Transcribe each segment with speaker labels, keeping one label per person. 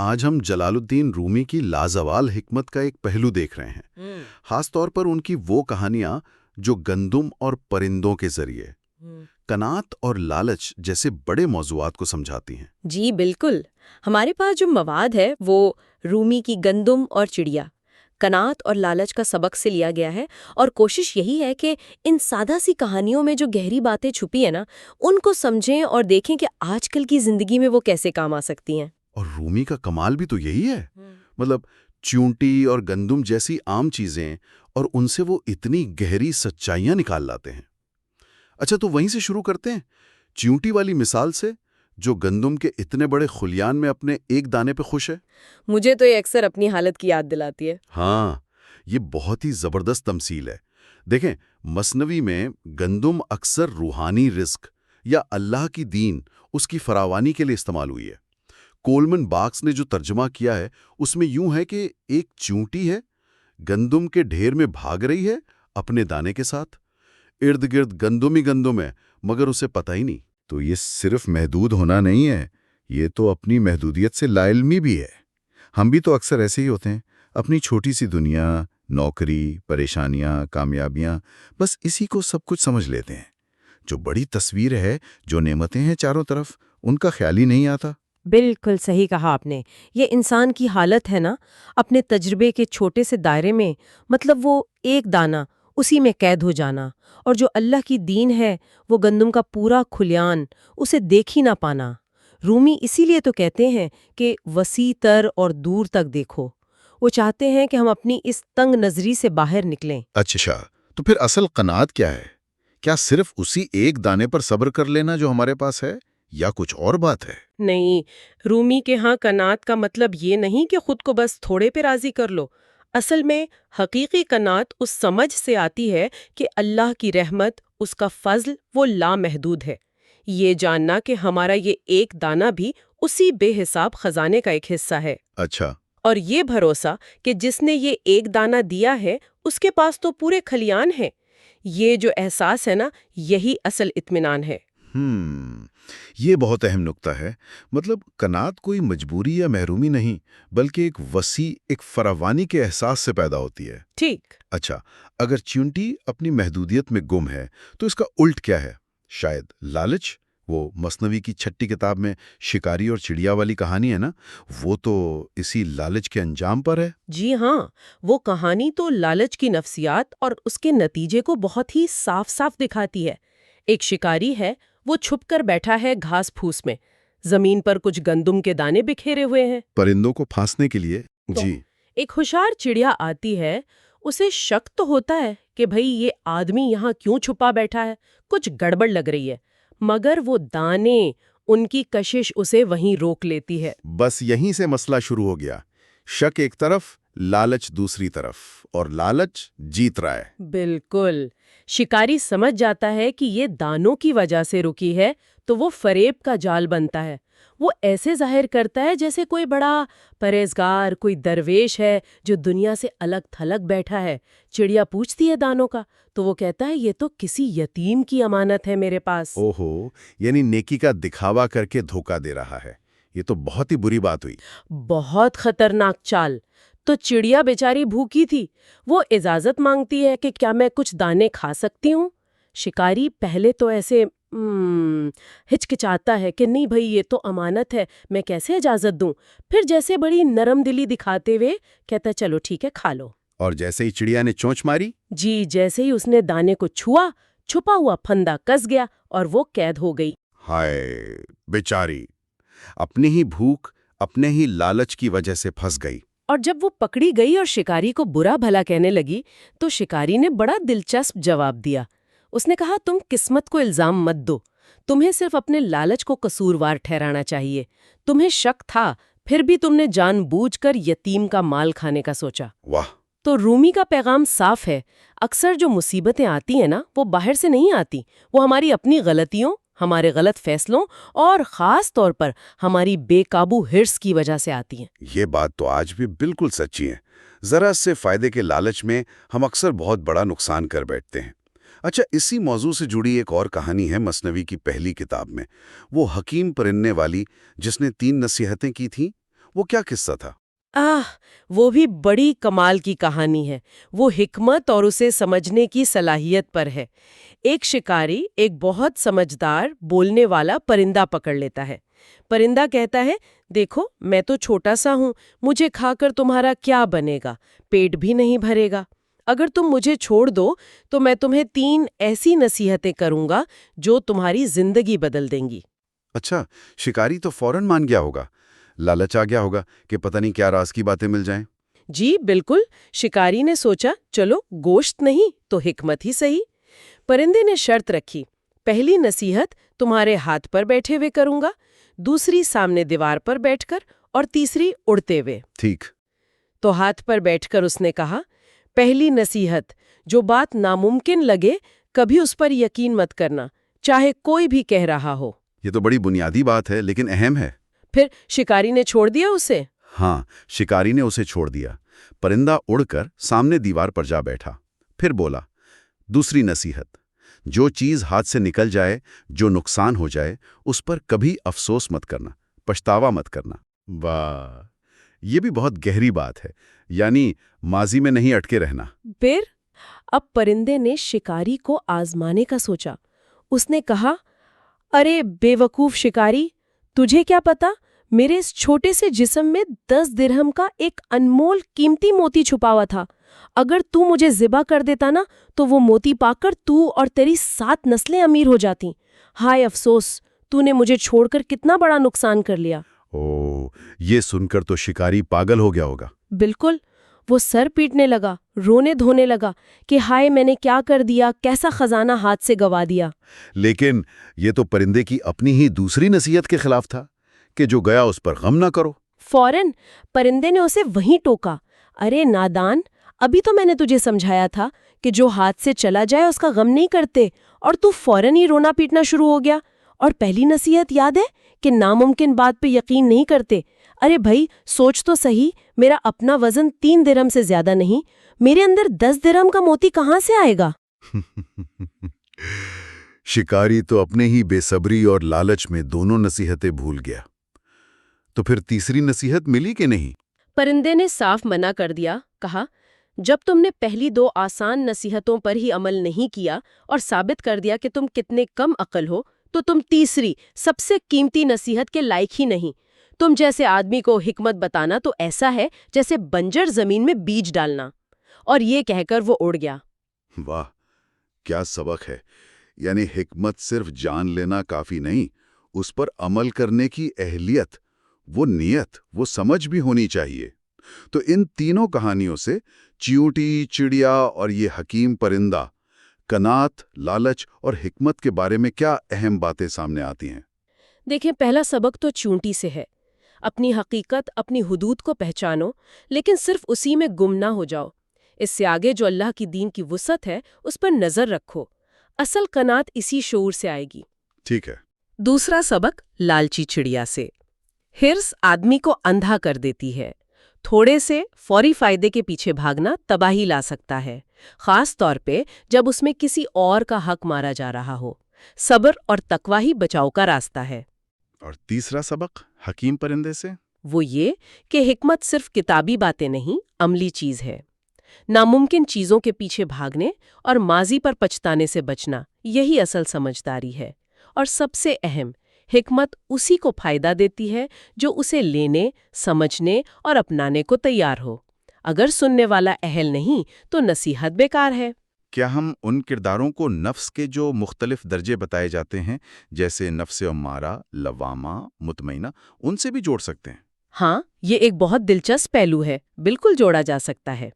Speaker 1: آج ہم جلال الدین رومی کی لازوال حکمت کا ایک پہلو دیکھ رہے ہیں، خاص طور پر ان کی وہ کہانیاں جو گندم اور پرندوں کے ذریعے قناعت اور لالچ جیسے بڑے موضوعات کو سمجھاتی ہیں۔
Speaker 2: جی بالکل، ہمارے پاس جو مواد ہے وہ رومی کی گندم اور چڑیا، قناعت اور لالچ کا سبق سے لیا گیا ہے، اور کوشش یہی ہے کہ ان سادہ سی کہانیوں میں جو گہری باتیں چھپی ہیں نا، ان کو سمجھیں اور دیکھیں کہ آج کل کی زندگی میں وہ کیسے کام آ سکتی ہیں۔
Speaker 1: اور رومی کا کمال بھی تو یہی ہے، مطلب چیونٹی اور گندم جیسی عام چیزیں اور ان سے وہ اتنی گہری سچائیاں نکال لاتے ہیں۔ اچھا، تو وہیں سے شروع کرتے ہیں، چیونٹی والی مثال سے، جو گندم کے اتنے بڑے خلیان میں اپنے ایک دانے پہ خوش ہے۔
Speaker 2: مجھے تو یہ اکثر اپنی حالت کی یاد دلاتی ہے۔
Speaker 1: ہاں، یہ بہت ہی زبردست تمثیل ہے۔ دیکھیں، مثنوی میں گندم اکثر روحانی رزق یا اللہ کی دین، اس کی فراوانی کے لیے استعمال ہوئی ہے۔ کولمن باکس نے جو ترجمہ کیا ہے اس میں یوں ہے کہ ایک چیونٹی ہے، گندم کے ڈھیر میں بھاگ رہی ہے اپنے دانے کے ساتھ، ارد گرد گندم ہی گندم ہے مگر اسے پتہ ہی نہیں۔ تو یہ صرف محدود ہونا نہیں ہے، یہ تو اپنی محدودیت سے لا علمی بھی ہے۔ ہم بھی تو اکثر ایسے ہی ہوتے ہیں، اپنی چھوٹی سی دنیا، نوکری، پریشانیاں، کامیابیاں، بس اسی کو سب کچھ سمجھ لیتے ہیں۔ جو بڑی تصویر ہے، جو نعمتیں ہیں چاروں طرف، ان کا خیال ہی نہیں آتا۔
Speaker 2: بالکل صحیح کہا آپ نے، یہ انسان کی حالت ہے نا، اپنے تجربے کے چھوٹے سے دائرے میں، مطلب وہ ایک دانہ، اسی میں قید ہو جانا، اور جو اللہ کی دین ہے وہ گندم کا پورا کھلیان، اسے دیکھ ہی نہ پانا۔ رومی اسی لیے تو کہتے ہیں کہ وسیع تر اور دور تک دیکھو۔ وہ چاہتے ہیں کہ ہم اپنی اس تنگ نظری سے باہر نکلیں۔
Speaker 3: اچھا، تو پھر اصل قناعت کیا ہے؟ کیا صرف اسی ایک دانے پر صبر کر لینا جو ہمارے پاس ہے، یا کچھ اور بات ہے؟
Speaker 4: نہیں، رومی کے ہاں قناعت کا مطلب یہ نہیں کہ خود کو بس تھوڑے پہ راضی کر لو۔ اصل میں حقیقی قناعت اس سمجھ سے آتی ہے کہ اللہ کی رحمت، اس کا فضل، وہ لامحدود ہے۔ یہ جاننا کہ ہمارا یہ ایک دانہ بھی اسی بے حساب خزانے کا ایک حصہ ہے۔
Speaker 3: اچھا،
Speaker 4: اور یہ بھروسہ کہ جس نے یہ ایک دانہ دیا ہے اس کے پاس تو پورے کھلیان ہیں۔ یہ جو احساس ہے نا، یہی اصل اطمینان ہے۔
Speaker 3: یہ بہت اہم نکتہ ہے۔ مطلب قناعت کوئی مجبوری یا محرومی نہیں، بلکہ ایک وسیع، ایک فراوانی کے احساس سے پیدا ہوتی ہے۔
Speaker 4: ٹھیک۔
Speaker 3: اچھا، اگر چیونٹی اپنی محدودیت میں گم ہے تو اس کا الٹ کیا ہے؟ شاید لالچ؟ وہ مثنوی کی 6 کتاب میں شکاری اور چڑیا والی کہانی ہے نا، وہ تو اسی لالچ کے انجام پر ہے۔
Speaker 4: جی ہاں، وہ کہانی تو لالچ کی نفسیات اور اس کے نتیجے کو بہت ہی صاف صاف دکھاتی ہے۔ ایک شکاری ہے، وہ چھپ کر بیٹھا ہے گھاس پھوس میں، زمین پر کچھ گندم کے دانے بکھیرے ہوئے ہیں،
Speaker 3: پرندوں کو پھانسنے کے لیے۔ جی،
Speaker 4: ایک ہوشیار چڑیا آتی ہے، اسے شک تو ہوتا ہے کہ بھئی یہ آدمی یہاں کیوں چھپا بیٹھا ہے، کچھ گڑبڑ لگ رہی ہے، مگر وہ دانے، ان کی کشش اسے وہیں روک لیتی ہے۔
Speaker 3: بس یہیں سے مسئلہ شروع ہو گیا، شک ایک طرف، لالچ دوسری طرف، اور لالچ جیت رہا ہے۔
Speaker 4: بالکل، شکاری سمجھ جاتا ہے کہ یہ دانوں کی وجہ سے رکی ہے، تو وہ فریب کا جال بنتا ہے۔ وہ ایسے ظاہر کرتا ہے جیسے کوئی بڑا پرہیزگار، کوئی درویش ہے جو دنیا سے الگ تھلگ بیٹھا ہے۔ چڑیا پوچھتی ہے دانوں کا، تو وہ کہتا ہے یہ تو کسی یتیم کی امانت ہے میرے پاس۔
Speaker 3: اوہو، یعنی نیکی کا دکھاوا کر کے دھوکہ دے رہا ہے۔ یہ تو بہت ہی بری بات ہوئی۔
Speaker 4: بہت خطرناک چال۔ تو چڑیا بیچاری بھوکی تھی، وہ اجازت مانگتی ہے کہ کیا میں کچھ دانے کھا سکتی ہوں؟ شکاری پہلے تو ایسے ہچکچاتا ہے کہ نہیں بھئی یہ تو امانت ہے، میں کیسے اجازت دوں؟ پھر جیسے بڑی نرم دلی دکھاتے ہوئے کہتا ہے چلو ٹھیک ہے، کھا لو۔
Speaker 3: اور جیسے ہی چڑیا نے چونچ ماری،
Speaker 4: جی، جیسے ہی اس نے دانے کو چھوا، چھپا ہوا پھندا کس گیا اور وہ قید ہو گئی۔
Speaker 3: ہائے بیچاری، اپنی ہی بھوک، اپنے ہی لالچ کی وجہ سے پھنس گئی۔
Speaker 4: اور جب وہ پکڑی گئی اور شکاری کو برا بھلا کہنے لگی تو شکاری نے بڑا دلچسپ جواب دیا۔ اس نے کہا تم قسمت کو الزام مت دو، تمہیں صرف اپنے لالچ کو قصوروار ٹھہرانا چاہیے۔ تمہیں شک تھا، پھر بھی تم نے جان بوجھ کر یتیم کا مال کھانے کا سوچا۔
Speaker 3: واہ!
Speaker 4: تو رومی کا پیغام صاف ہے، اکثر جو مصیبتیں آتی ہیں نا، وہ باہر سے نہیں آتی، وہ ہماری اپنی غلطیوں، ہمارے غلط فیصلوں اور خاص طور پر ہماری بے قابو حرص کی وجہ سے آتی ہیں۔
Speaker 3: یہ بات تو آج بھی بالکل سچی ہے۔ ذرا سے فائدے کے لالچ میں ہم اکثر بہت بڑا نقصان کر بیٹھتے ہیں۔ اچھا، اسی موضوع سے جڑی ایک اور کہانی ہے مثنوی کی پہلی کتاب میں، وہ حکیم پرندے والی جس نے 3 نصیحتیں کی تھیں۔ وہ کیا قصہ تھا؟
Speaker 4: وہ بھی بڑی کمال کی کہانی ہے۔ وہ حکمت اور اسے سمجھنے کی صلاحیت پر ہے۔ ایک شکاری ایک بہت سمجھدار بولنے والا پرندہ پکڑ لیتا ہے۔ پرندہ کہتا ہے، دیکھو میں تو چھوٹا سا ہوں، مجھے کھا کر تمہارا کیا بنے گا، پیٹ بھی نہیں بھرے گا۔ اگر تم مجھے چھوڑ دو تو میں تمہیں 3 ایسی نصیحتیں کروں گا جو تمہاری زندگی بدل دیں گی۔
Speaker 3: اچھا، شکاری تو فوراً مان گیا ہوگا، لالچ آ گیا ہوگا کہ پتہ نہیں کیا راز کی باتیں مل جائیں۔
Speaker 4: جی بالکل، شکاری نے سوچا چلو گوشت نہیں تو حکمت ہی صحیح۔ پرندے نے شرط رکھی، پہلی نصیحت تمہارے ہاتھ پر بیٹھے ہوئے کروں گا، دوسری سامنے دیوار پر بیٹھ کر، اور تیسری اڑتے ہوئے۔
Speaker 3: ٹھیک۔
Speaker 4: تو ہاتھ پر بیٹھ کر اس نے کہا، پہلی نصیحت، جو بات ناممکن لگے کبھی اس پر یقین مت کرنا، چاہے کوئی بھی کہہ رہا ہو۔
Speaker 3: یہ تو بڑی بنیادی بات ہے لیکن اہم ہے۔
Speaker 4: پھر شکاری نے چھوڑ دیا اسے؟
Speaker 3: ہاں، شکاری نے اسے چھوڑ دیا۔ پرندہ اڑ کر سامنے دیوار پر جا بیٹھا، پھر بولا، دوسری نصیحت، جو چیز ہاتھ سے نکل جائے، جو نقصان ہو جائے، اس پر کبھی افسوس مت کرنا، پچھتاوا مت کرنا۔ واہ، یہ بھی بہت گہری بات ہے، یعنی ماضی میں نہیں اٹکے رہنا۔
Speaker 4: پھر اب پرندے نے شکاری کو آزمانے کا سوچا۔ اس نے کہا، ارے بے وقوف شکاری، تجھے کیا پتا میرے اس چھوٹے سے جسم میں 10 درہم کا ایک انمول قیمتی موتی چھپا ہوا تھا۔ اگر تو مجھے ذبح کر دیتا نا تو وہ موتی پا کر تو اور تیری 7 نسلیں امیر ہو جاتی۔ ہائے افسوس، تو نے مجھے چھوڑ کر کتنا بڑا نقصان کر لیا۔
Speaker 3: یہ سن کر تو شکاری پاگل ہو گیا ہوگا۔
Speaker 4: بالکل، وہ سر پیٹنے لگا، رونے دھونے لگا کہ ہائے میں نے کیا کر دیا، کیسا خزانہ ہاتھ سے گوا دیا۔
Speaker 3: لیکن یہ تو پرندے کی اپنی ہی دوسری نصیحت کے خلاف تھا کہ جو گیا اس پر غم نہ کرو۔
Speaker 4: فوراً پرندے نے اسے وہیں ٹوکا، ارے نادان، ابھی تو میں نے تجھے سمجھایا تھا کہ جو ہاتھ سے چلا جائے اس کا غم نہیں کرتے، اور تو فوراً ہی رونا پیٹنا شروع ہو گیا۔ اور پہلی نصیحت یاد ہے کہ ناممکن بات پہ یقین نہیں کرتے۔ ارے بھائی سوچ تو صحیح، میرا اپنا وزن 3 درہم سے زیادہ نہیں، میرے اندر 10 درہم کا موتی کہاں سے آئے گا؟
Speaker 3: شکاری تو اپنے ہی بے صبری اور لالچ میں دونوں نصیحتیں بھول گیا۔ تو پھر تیسری نصیحت ملی کہ نہیں؟
Speaker 4: پرندے نے صاف منع کر دیا، کہا، جب تم نے پہلی 2 آسان نصیحتوں پر ہی عمل نہیں کیا اور ثابت کر دیا کہ تم کتنے کم عقل ہو، تو تم تیسری سب سے قیمتی نصیحت کے لائق ہی نہیں۔ تم جیسے آدمی کو حکمت بتانا تو ایسا ہے جیسے بنجر زمین میں بیج ڈالنا۔ اور یہ کہہ کر وہ اڑ گیا۔
Speaker 3: واہ، کیا سبق ہے! یعنی حکمت صرف جان لینا کافی نہیں، اس پر عمل کرنے کی اہلیت، وہ نیت، وہ سمجھ بھی ہونی چاہیے۔ تو ان تینوں کہانیوں سے چیونٹی، چڑیا اور یہ حکیم پرندہ، کنات، لالچ اور حکمت کے بارے میں کیا اہم باتیں سامنے آتی ہیں؟
Speaker 4: دیکھیں، پہلا سبق تو چیونٹی سے ہے۔ اپنی حقیقت، اپنی حدود کو پہچانو، لیکن صرف اسی میں گم نہ ہو جاؤ۔ اس سے آگے جو اللہ کی دین کی وسعت ہے اس پر نظر رکھو۔ اصل قناعت اسی شعور سے آئے گی۔
Speaker 3: ٹھیک ہے۔
Speaker 4: دوسرا سبق لالچی چڑیا سے۔ ہرس آدمی کو اندھا کر دیتی ہے۔ تھوڑے سے فوری فائدے کے پیچھے بھاگنا تباہی لا سکتا ہے، خاص طور پہ جب اس میں کسی اور کا حق مارا جا رہا ہو۔ صبر اور تقوی ہی بچاؤ کا راستہ ہے۔
Speaker 3: اور تیسرا سبق حکیم پرندے سے؟
Speaker 4: وہ یہ کہ حکمت صرف کتابی باتیں نہیں، عملی چیز ہے۔ ناممکن چیزوں کے پیچھے بھاگنے اور ماضی پر پچھتانے سے بچنا، یہی اصل سمجھداری ہے۔ اور سب سے اہم، حکمت اسی کو فائدہ دیتی ہے جو اسے لینے، سمجھنے اور اپنانے کو تیار ہو۔ اگر سننے والا اہل نہیں تو نصیحت بیکار ہے۔
Speaker 3: کیا ہم ان کرداروں کو نفس کے جو مختلف درجے بتائے جاتے ہیں، جیسے نفس امارہ، لوامہ، مطمئنہ، ان سے بھی جوڑ سکتے ہیں؟
Speaker 4: ہاں، یہ ایک بہت دلچسپ پہلو ہے، بالکل جوڑا جا سکتا ہے۔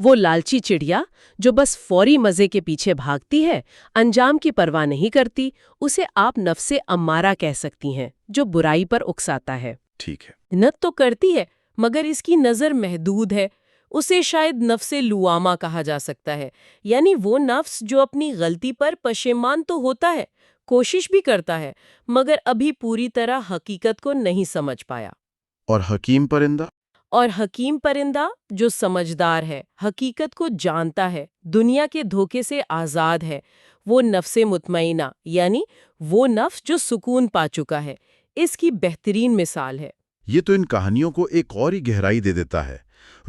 Speaker 4: وہ لالچی چڑیا جو بس فوری مزے کے پیچھے بھاگتی ہے، انجام کی پرواہ نہیں کرتی، اسے آپ نفس امارہ کہہ سکتی ہیں، جو برائی پر اکساتا ہے۔
Speaker 3: ٹھیک ہے۔
Speaker 4: محنت تو کرتی ہے مگر اس کی نظر محدود ہے۔ اسے شاید نفس لوامہ کہا جا سکتا ہے، یعنی وہ نفس جو اپنی غلطی پر پشیمان تو ہوتا ہے، کوشش بھی کرتا ہے، مگر ابھی پوری طرح حقیقت کو نہیں سمجھ پایا۔
Speaker 3: اور حکیم پرندہ؟
Speaker 4: اور حکیم پرندہ جو سمجھدار ہے، حقیقت کو جانتا ہے، دنیا کے دھوکے سے آزاد ہے، وہ نفس مطمئنہ، یعنی وہ نفس جو سکون پا چکا ہے، اس کی بہترین مثال ہے۔
Speaker 3: یہ تو ان کہانیوں کو ایک اور ہی گہرائی دے دیتا ہے۔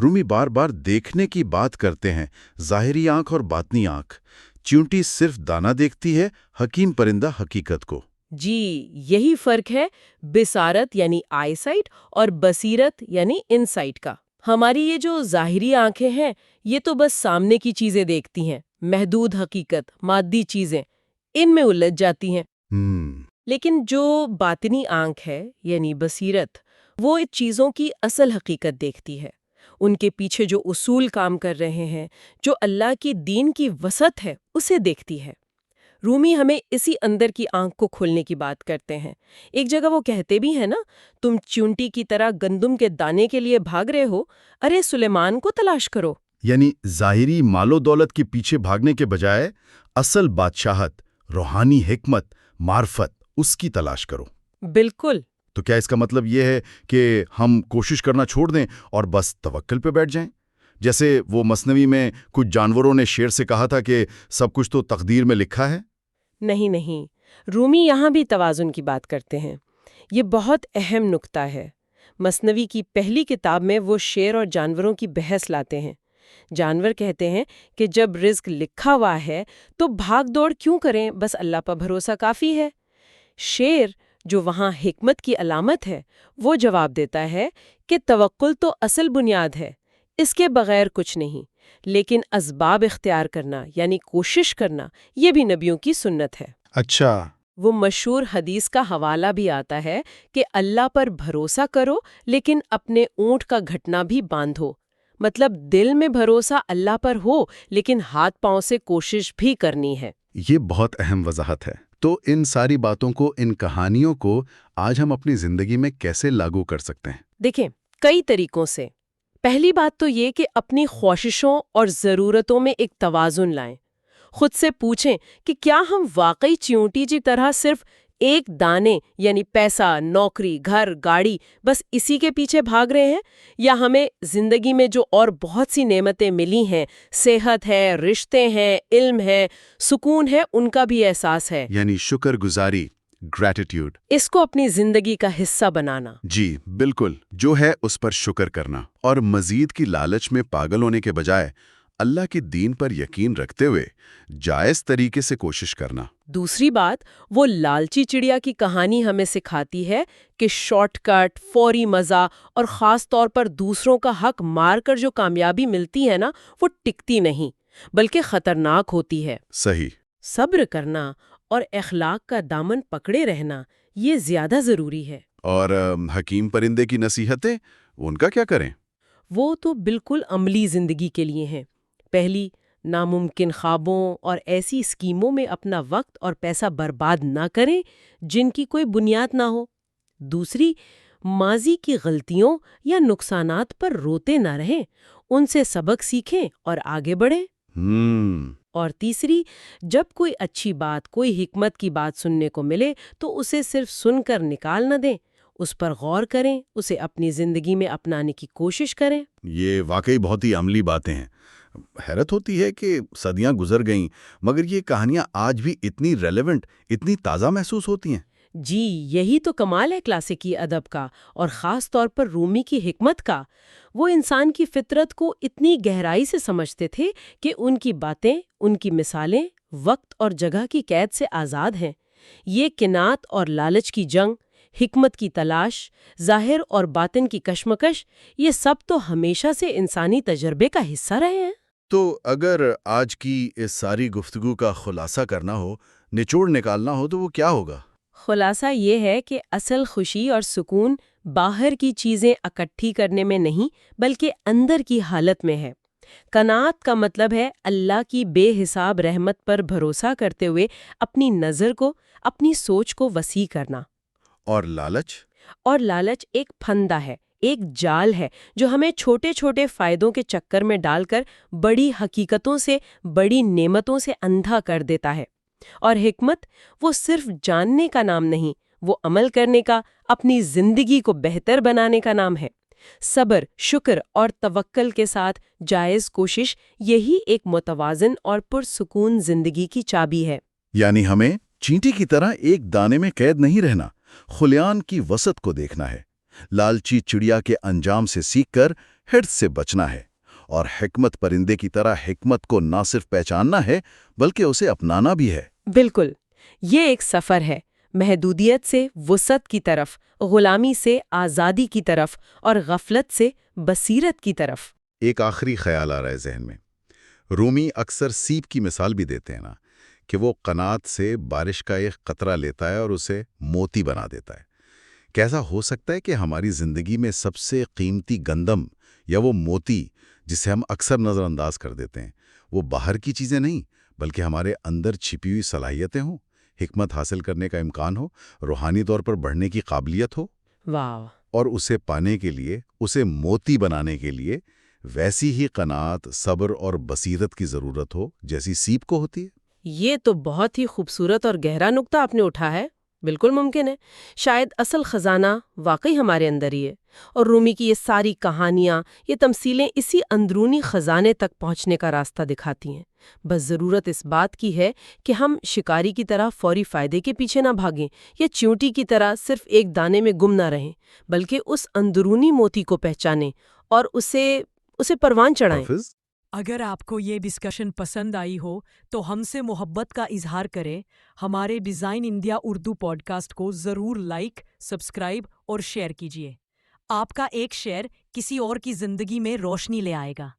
Speaker 3: رومی بار بار دیکھنے کی بات کرتے ہیں، ظاہری آنکھ اور باطنی آنکھ۔ چیونٹی صرف دانا دیکھتی ہے، حکیم پرندہ حقیقت کو۔
Speaker 4: جی، یہی فرق ہے بصارت یعنی آئی سائٹ اور بصیرت یعنی ان سائٹ کا۔ ہماری یہ جو ظاہری آنکھیں ہیں یہ تو بس سامنے کی چیزیں دیکھتی ہیں، محدود حقیقت، مادی چیزیں، ان میں الجھ جاتی ہیں۔ لیکن جو باطنی آنکھ ہے یعنی بصیرت، وہ ان چیزوں کی اصل حقیقت دیکھتی ہے، ان کے پیچھے جو اصول کام کر رہے ہیں، جو اللہ کی دین کی وسعت ہے، اسے دیکھتی ہے۔ رومی ہمیں اسی اندر کی آنکھ کو کھولنے کی بات کرتے ہیں۔ ایک جگہ وہ کہتے بھی ہیں نا، تم چونٹی کی طرح گندم کے دانے کے لیے بھاگ رہے ہو، ارے سلیمان کو تلاش کرو۔
Speaker 3: یعنی ظاہری مال و دولت کے پیچھے بھاگنے کے بجائے اصل بادشاہت، روحانی حکمت، معرفت، اس کی تلاش کرو۔
Speaker 4: بالکل۔
Speaker 3: تو کیا اس کا مطلب یہ ہے کہ ہم کوشش کرنا چھوڑ دیں اور بس توکل پہ بیٹھ جائیں؟ جیسے وہ مثنوی میں کچھ جانوروں نے شیر سے کہا تھا کہ سب کچھ تو تقدیر میں لکھا ہے؟
Speaker 4: نہیں، رومی یہاں بھی توازن کی بات کرتے ہیں۔ یہ بہت اہم نکتہ ہے۔ مثنوی کی پہلی کتاب میں وہ شیر اور جانوروں کی بحث لاتے ہیں۔ جانور کہتے ہیں کہ جب رزق لکھا ہوا ہے تو بھاگ دوڑ کیوں کریں، بس اللہ پر بھروسہ کافی ہے۔ شیر، جو وہاں حکمت کی علامت ہے، وہ جواب دیتا ہے کہ توکل تو اصل بنیاد ہے، اس کے بغیر کچھ نہیں، لیکن اسباب اختیار کرنا یعنی کوشش کرنا، یہ بھی نبیوں کی سنت ہے۔
Speaker 3: اچھا۔
Speaker 4: وہ مشہور حدیث کا حوالہ بھی آتا ہے کہ اللہ پر بھروسہ کرو لیکن اپنے اونٹ کا گھٹنا بھی باندھو، مطلب دل میں بھروسہ اللہ پر ہو لیکن ہاتھ پاؤں سے کوشش بھی کرنی ہے۔
Speaker 3: یہ بہت اہم وضاحت ہے۔ تو ان ساری باتوں کو، ان کہانیوں کو آج ہم اپنی زندگی میں کیسے لاگو کر سکتے ہیں؟
Speaker 4: دیکھیں، کئی طریقوں سے۔ پہلی بات تو یہ کہ اپنی خواہشوں اور ضرورتوں میں ایک توازن لائیں۔ خود سے پوچھیں کہ کیا ہم واقعی چیونٹی کی طرح صرف ایک دانے یعنی پیسہ، نوکری، گھر، گاڑی، بس اسی کے پیچھے بھاگ رہے ہیں، یا ہمیں زندگی میں جو اور بہت سی نعمتیں ملی ہیں، صحت ہے، رشتے ہیں، علم ہے، سکون ہے، ان کا بھی احساس ہے؟
Speaker 3: یعنی شکر گزاری، گریٹیٹیوڈ،
Speaker 4: اس کو اپنی زندگی کا حصہ بنانا۔
Speaker 3: جی بالکل، جو ہے اس پر شکر کرنا، اور مزید کی لالچ میں پاگل ہونے کے بجائے اللہ کی دین پر یقین رکھتے ہوئے جائز طریقے سے کوشش کرنا۔
Speaker 4: دوسری بات، وہ لالچی چڑیا کی کہانی ہمیں سکھاتی ہے کہ شارٹ کٹ، فوری مزہ اور خاص طور پر دوسروں کا حق مار کر جو کامیابی ملتی ہے نا، وہ ٹکتی نہیں بلکہ خطرناک ہوتی ہے۔
Speaker 3: صحیح۔
Speaker 4: صبر کرنا اور اخلاق کا دامن پکڑے رہنا، یہ زیادہ ضروری ہے۔
Speaker 3: اور حکیم پرندے کی نصیحتیں، ان کا کیا کریں؟
Speaker 4: وہ تو بالکل عملی زندگی کے لیے ہیں۔ پہلی، ناممکن خوابوں اور ایسی اسکیموں میں اپنا وقت اور پیسہ برباد نہ کریں جن کی کوئی بنیاد نہ ہو۔ دوسری، ماضی کی غلطیوں یا نقصانات پر روتے نہ رہیں، ان سے سبق سیکھیں اور آگے بڑھیں۔ اور تیسری، جب کوئی اچھی بات، کوئی حکمت کی بات سننے کو ملے تو اسے صرف سن کر نکال نہ دیں، اس پر غور کریں، اسے اپنی زندگی میں اپنانے کی کوشش کریں۔
Speaker 3: یہ واقعی بہت ہی عملی باتیں ہیں۔ حیرت ہوتی ہے کہ صدیاں گزر گئیں مگر یہ کہانیاں آج بھی اتنی ریلیونٹ، اتنی تازہ محسوس ہوتی ہیں۔
Speaker 4: جی، یہی تو کمال ہے کلاسیکی ادب کا، اور خاص طور پر رومی کی حکمت کا۔ وہ انسان کی فطرت کو اتنی گہرائی سے سمجھتے تھے کہ ان کی باتیں، ان کی مثالیں وقت اور جگہ کی قید سے آزاد ہیں۔ یہ قناعت اور لالچ کی جنگ، حکمت کی تلاش، ظاہر اور باطن کی کشمکش، یہ سب تو ہمیشہ سے انسانی تجربے کا حصہ رہے ہیں۔
Speaker 3: تو اگر آج کی اس ساری گفتگو کا خلاصہ کرنا ہو، نچوڑ نکالنا ہو، تو وہ کیا ہوگا؟
Speaker 4: خلاصہ یہ ہے کہ اصل خوشی اور سکون باہر کی چیزیں اکٹھی کرنے میں نہیں بلکہ اندر کی حالت میں ہے۔ قناعت کا مطلب ہے اللہ کی بے حساب رحمت پر بھروسہ کرتے ہوئے اپنی نظر کو، اپنی سوچ کو وسیع کرنا۔
Speaker 3: اور لالچ؟
Speaker 4: اور لالچ ایک پھندا ہے، ایک جال ہے جو ہمیں چھوٹے چھوٹے فائدوں کے چکر میں ڈال کر بڑی حقیقتوں سے، بڑی نعمتوں سے اندھا کر دیتا ہے۔ اور حکمت، وہ صرف جاننے کا نام نہیں، وہ عمل کرنے کا، اپنی زندگی کو بہتر بنانے کا نام ہے۔ صبر، شکر اور توکل کے ساتھ جائز کوشش، یہی ایک متوازن اور پرسکون زندگی کی چابی ہے۔
Speaker 3: یعنی ہمیں چینٹی کی طرح ایک دانے میں قید نہیں رہنا، خلیان کی وسعت کو دیکھنا ہے۔
Speaker 1: لالچی چڑیا کے انجام سے سیکھ کر حرص سے بچنا ہے، اور حکمت پرندے کی طرح حکمت کو نہ صرف پہچاننا ہے بلکہ اسے اپنانا بھی ہے۔
Speaker 4: بالکل، یہ ایک سفر ہے، محدودیت سے وسعت کی طرف، غلامی سے آزادی کی طرف، اور غفلت سے بصیرت کی طرف۔
Speaker 1: ایک آخری خیال آ رہا ہے ذہن میں۔ رومی اکثر سیپ کی مثال بھی دیتے ہیں نا، کہ وہ قناعت سے بارش کا ایک قطرہ لیتا ہے اور اسے موتی بنا دیتا ہے۔ کیسا ہو سکتا ہے کہ ہماری زندگی میں سب سے قیمتی گندم یا وہ موتی جسے ہم اکثر نظر انداز کر دیتے ہیں، وہ باہر کی چیزیں نہیں بلکہ ہمارے اندر چھپی ہوئی صلاحیتیں ہوں، حکمت حاصل کرنے کا امکان ہو، روحانی طور پر بڑھنے کی قابلیت ہو،
Speaker 4: واو!
Speaker 1: اور اسے پانے کے لیے، اسے موتی بنانے کے لیے ویسی ہی قناعت، صبر اور بصیرت کی ضرورت ہو جیسی سیپ کو ہوتی ہے۔
Speaker 4: یہ تو بہت ہی خوبصورت اور گہرا نقطہ آپ نے اٹھا ہے۔ بالکل ممکن ہے شاید اصل خزانہ واقعی ہمارے اندر ہی ہے، اور رومی کی یہ ساری کہانیاں، یہ تمثیلیں اسی اندرونی خزانے تک پہنچنے کا راستہ دکھاتی ہیں۔ بس ضرورت اس بات کی ہے کہ ہم شکاری کی طرح فوری فائدے کے پیچھے نہ بھاگیں، یا چیونٹی کی طرح صرف ایک دانے میں گم نہ رہیں، بلکہ اس اندرونی موتی کو پہچانیں اور اسے پروان چڑھائیں۔
Speaker 1: حافظ،
Speaker 5: اگر آپ کو یہ ڈسکشن پسند آئی ہو تو ہم سے محبت کا اظہار کریں، ہمارے design India Urdu podcast کو ضرور لائک، سبسکرائب اور شیئر کیجیے۔ آپ کا ایک شیئر کسی اور کی زندگی میں روشنی لے آئے گا۔